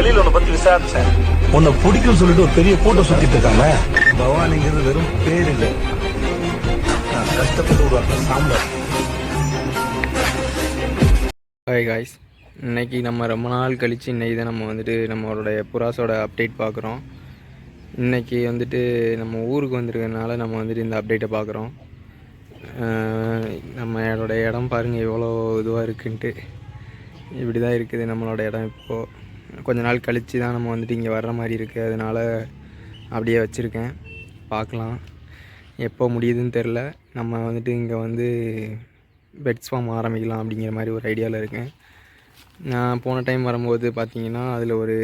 வெளியில உன்னை பத்தி விசாரிச்சேன். உன்னை பிடிக்கும் சொல்லிட்டு ஒரு பெரிய போட்டோ சுத்திட்டு இருக்காங்க. பவானிங்கிறது வெறும் பேர் இல்லை, நான் கஷ்டப்பட்டு உருவாக்க சாம்பார். ஹாய் காய்ஸ், இன்றைக்கி நம்ம ரொம்ப நாள் கழித்து இன்றைக்கி தான் நம்ம வந்துட்டு நம்மளோட புறாஸோட அப்டேட் பார்க்குறோம். இன்றைக்கி வந்துட்டு நம்ம ஊருக்கு வந்திருக்கிறதுனால நம்ம வந்துட்டு இந்த அப்டேட்டை பார்க்குறோம். நம்மளோட இடம் பாருங்கள் எவ்வளோ இதுவாக இருக்குன்ட்டு. இப்படி தான் இருக்குது நம்மளோட இடம். இப்போது கொஞ்ச நாள் கழித்து தான் நம்ம வந்துட்டு இங்கே வர்ற மாதிரி இருக்குது. அதனால் அப்படியே வச்சுருக்கேன், பார்க்கலாம் எப்போ முடியுதுன்னு தெரில. நம்ம வந்துட்டு இங்கே வந்து பெட்ஸ் ஃபார்ம் ஆரம்பிக்கலாம் அப்படிங்கிற மாதிரி ஒரு ஐடியாவில் இருக்கேன். நான் போன டைம் வரும்போது பார்த்திங்கன்னா அதில் ஒரு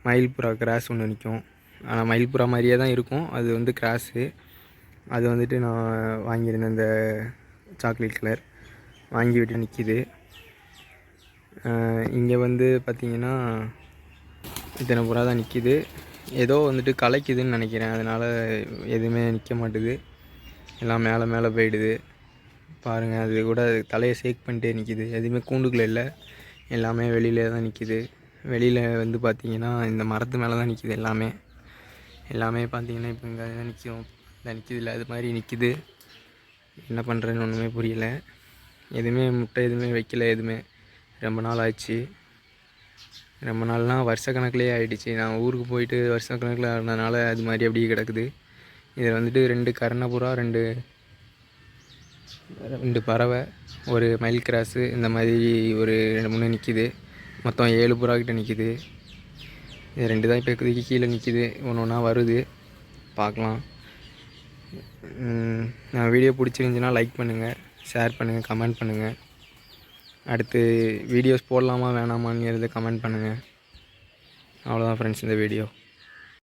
மயில்புறா கிராஸ் ஒன்று நிற்கும். ஆனால் மயில்புறா மாதிரியே தான் இருக்கும், அது வந்து கிராஸு. அது வந்துட்டு நான் வாங்கியிருந்தேன், இந்த சாக்லேட் கலர் வாங்கி விட்டு நிற்கிது. இங்கே வந்து பார்த்திங்கன்னா இத்தனை புறா தான் நிற்கிது. ஏதோ வந்துட்டு கலைக்குதுன்னு நினைக்கிறேன், அதனால் எதுவுமே நிற்க மாட்டுது, எல்லாம் மேலே மேலே போயிடுது. பாருங்கள், அது கூட தலையை ஷேக் பண்ணிட்டே நிற்கிது. எதுவுமே கூண்டுக்குள்ளே இல்லை, எல்லாமே வெளியிலே தான் நிற்கிது. வெளியில் வந்து பார்த்திங்கன்னா இந்த மரத்து மேலே தான் நிற்கிது. எல்லாமே பார்த்திங்கன்னா இப்போ இங்கே தான் நிற்கும், இந்த நிற்கிது இல்லை, அது மாதிரி நிற்கிது. என்ன பண்ணுறேன்னு ஒன்றுமே புரியலை. எதுவுமே முட்டை எதுவுமே வைக்கல, எதுவுமே ரொம்ப நாள் ஆச்சு. ரொம்ப நாள்னால் வருஷக்கணக்கிலே ஆகிடுச்சு. நான் ஊருக்கு போயிட்டு வருஷக்கணக்கில் ஆனதுனால அது மாதிரி அப்படியே கிடக்குது. இதில் வந்துட்டு 2 கர்ணப்புறா, 2 பறவை, ஒரு மயில் கிராஸு, இந்த மாதிரி ஒரு 2-3 நிற்கிது. மொத்தம் 7 புறா கிட்ட நிற்கிது. இது 2 தான் இப்போ கீழே நிற்கிது, ஒன்று ஒன்றா வருது, பார்க்கலாம். நான் வீடியோ பிடிச்சிருந்துச்சின்னா லைக் பண்ணுங்கள், ஷேர் பண்ணுங்கள், கமெண்ட் பண்ணுங்கள். அடுத்து வீடியோஸ் போடலாமா வேணாமாங்கிறத கமெண்ட் பண்ணுங்கள். அவ்வளோதான் ஃப்ரெண்ட்ஸ் இந்த வீடியோ.